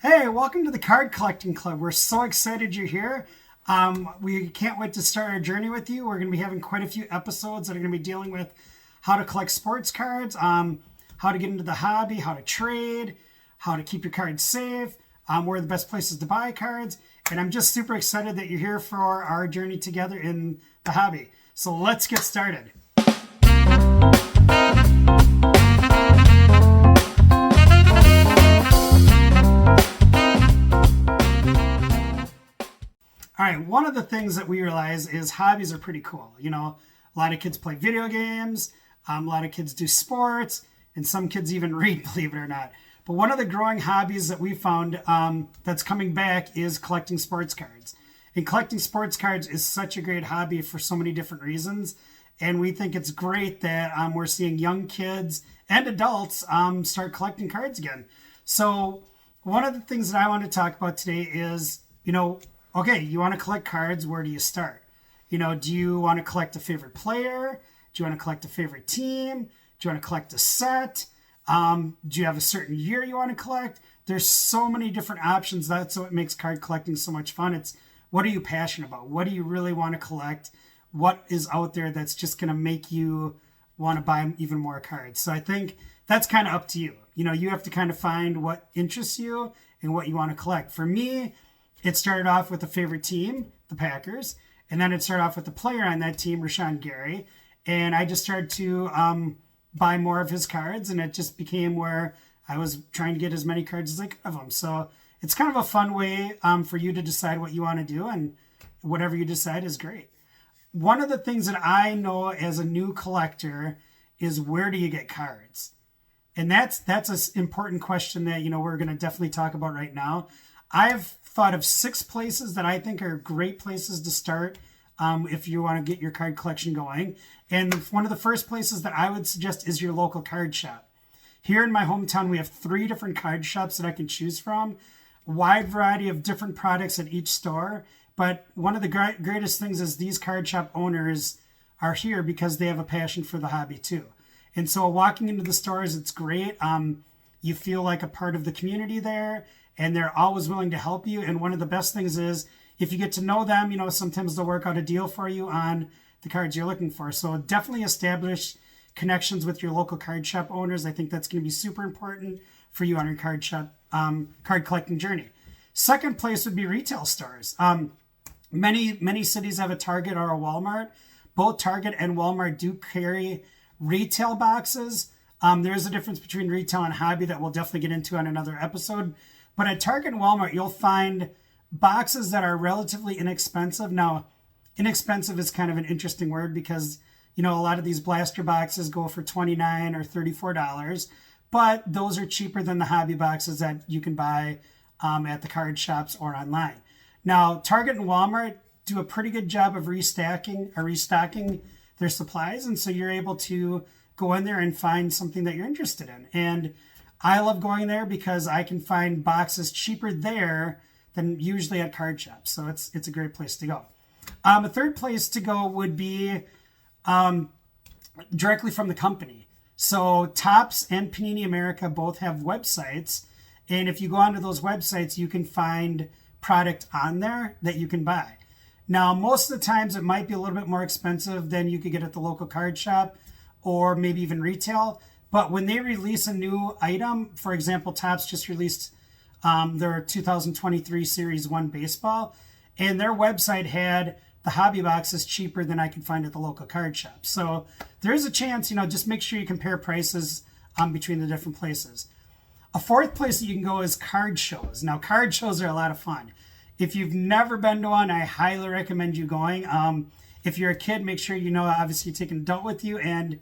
Hey, welcome to the Card Collecting Club. We're so excited you're here. We can't wait to start our journey with you. We're going to be having quite a few episodes that are going to be dealing with how to collect sports cards, how to get into the hobby, how to trade, how to keep your cards safe, where are the best places to buy cards. And I'm just super excited that you're here for our journey together in the hobby. So let's get started. All right, one of the things that we realize is hobbies are pretty cool. You know, a lot of kids play video games, a lot of kids do sports, and some kids even read, believe it or not. But one of the growing hobbies that we found that's coming back is collecting sports cards. And collecting sports cards is such a great hobby for so many different reasons. And we think it's great that we're seeing young kids and adults start collecting cards again. So one of the things that I want to talk about today is, okay, you want to collect cards, where do you start? Do you want to collect a favorite player? Do you want to collect a favorite team? Do you want to collect a set? Do you have a certain year you want to collect? There's so many different options. That's what makes card collecting so much fun. It's what are you passionate about? What do you really want to collect? What is out there that's just going to make you want to buy even more cards? So I think that's kind of up to you. You have to kind of find what interests you and what you want to collect. For me, it started off with a favorite team, the Packers, and then it started off with the player on that team, Rashawn Gary, and I just started to buy more of his cards, and it just became where I was trying to get as many cards as I could of them. So it's kind of a fun way for you to decide what you want to do, and whatever you decide is great. One of the things that I know as a new collector is, where do you get cards? And that's an important question that we're going to definitely talk about right now. I've thought of 6 places that I think are great places to start if you want to get your card collection going. And one of the first places that I would suggest is your local card shop. Here in my hometown, we have 3 different card shops that I can choose from. A wide variety of different products at each store. But one of the greatest things is these card shop owners are here because they have a passion for the hobby too. And so walking into the stores, it's great. You feel like a part of the community there, and they're always willing to help you. And one of the best things is, if you get to know them, sometimes they'll work out a deal for you on the cards you're looking for. So definitely establish connections with your local card shop owners. I think that's going to be super important for you on your card collecting journey. Second place would be retail stores. Many cities have a Target or a Walmart. Both Target and Walmart do carry retail boxes. There is a difference between retail and hobby that we'll definitely get into on another episode. But at Target and Walmart, you'll find boxes that are relatively inexpensive. Now, inexpensive is kind of an interesting word because, a lot of these blaster boxes go for $29 or $34, but those are cheaper than the hobby boxes that you can buy at the card shops or online. Now, Target and Walmart do a pretty good job of restocking their supplies, and so you're able to go in there and find something that you're interested in. And I love going there because I can find boxes cheaper there than usually at card shops. So it's a great place to go. A third place to go would be directly from the company. So Topps and Panini America both have websites. And if you go onto those websites, you can find product on there that you can buy. Now, most of the times it might be a little bit more expensive than you could get at the local card shop or maybe even retail. But when they release a new item, for example, Topps just released their 2023 Series 1 baseball, and their website had the hobby boxes cheaper than I could find at the local card shop. So there is a chance, just make sure you compare prices between the different places. A fourth place that you can go is card shows. Now, card shows are a lot of fun. If you've never been to one, I highly recommend you going. If you're a kid, make sure obviously you take an adult with you. And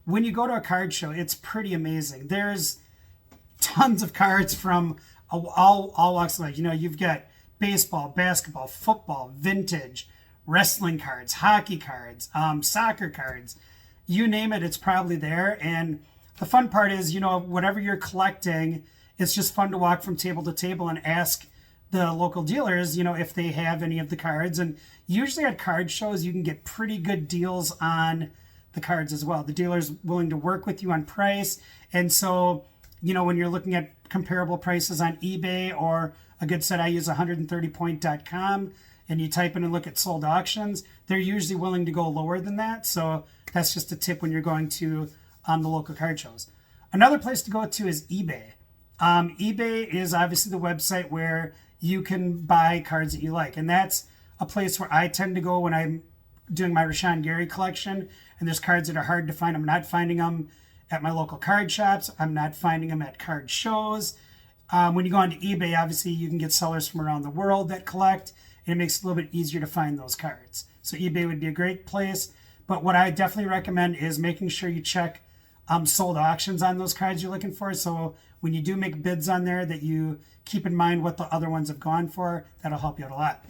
when you go to a card show, it's pretty amazing. There's tons of cards from all walks of life. You've got baseball, basketball, football, vintage, wrestling cards, hockey cards, soccer cards. You name it, it's probably there. And the fun part is, whatever you're collecting, it's just fun to walk from table to table and ask the local dealers, if they have any of the cards. And usually at card shows, you can get pretty good deals on the cards as well. The dealer's willing to work with you on price. And so when you're looking at comparable prices on eBay, or a good set I use, 130point.com, and you type in and look at sold auctions, they're usually willing to go lower than that. So that's just a tip when you're going to the local card shows. Another place to go to is eBay. eBay is obviously the website where you can buy cards that you like. And that's a place where I tend to go when I'm doing my Rashawn Gary collection. And there's cards that are hard to find. I'm not finding them at my local card shops. I'm not finding them at card shows. When you go onto eBay, obviously you can get sellers from around the world that collect, and it makes it a little bit easier to find those cards. So eBay would be a great place. But what I definitely recommend is making sure you check sold auctions on those cards you're looking for. So when you do make bids on there, that you keep in mind what the other ones have gone for. That'll help you out a lot.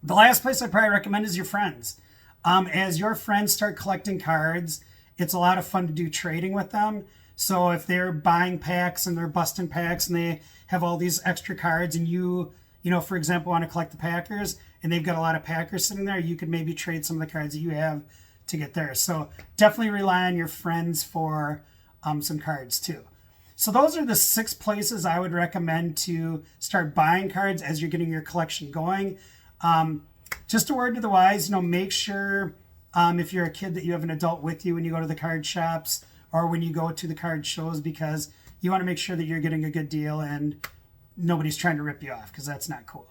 The last place I probably recommend is your friends. As your friends start collecting cards, it's a lot of fun to do trading with them. So if they're buying packs and they're busting packs and they have all these extra cards, and you for example, want to collect the Packers and they've got a lot of Packers sitting there, you could maybe trade some of the cards that you have to get there. So definitely rely on your friends for some cards too. So those are the 6 places I would recommend to start buying cards as you're getting your collection going. Just a word to the wise, make sure if you're a kid that you have an adult with you when you go to the card shops or when you go to the card shows, because you want to make sure that you're getting a good deal and nobody's trying to rip you off, because that's not cool.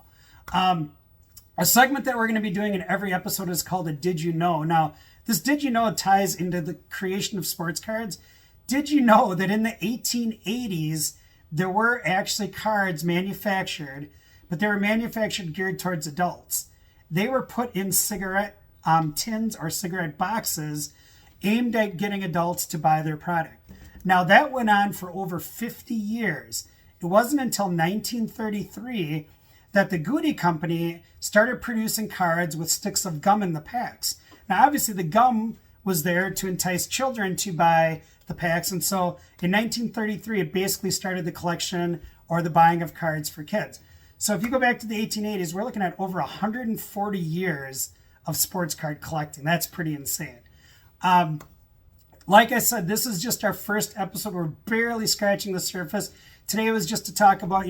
A segment that we're going to be doing in every episode is called a Did You Know? Now, this Did You Know ties into the creation of sports cards. Did you know that in the 1880s, there were actually cards manufactured, but they were manufactured geared towards adults. They were put in cigarette tins or cigarette boxes aimed at getting adults to buy their product. Now, that went on for over 50 years. It wasn't until 1933 that the Goody Company started producing cards with sticks of gum in the packs. Now, obviously, the gum was there to entice children to buy the packs. And so in 1933, it basically started the collection or the buying of cards for kids. So if you go back to the 1880s, we're looking at over 140 years of sports card collecting. That's pretty insane. Like I said, this is just our first episode. We're barely scratching the surface. Today was just to talk about,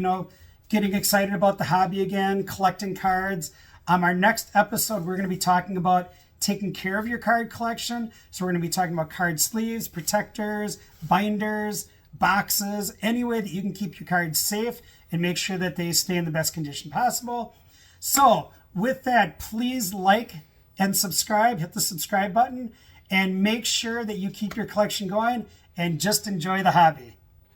getting excited about the hobby again, collecting cards. Our next episode, we're going to be talking about taking care of your card collection. So we're going to be talking about card sleeves, protectors, binders, boxes, any way that you can keep your cards safe and make sure that they stay in the best condition possible. So with that, please like and subscribe, hit the subscribe button, and make sure that you keep your collection going and just enjoy the hobby.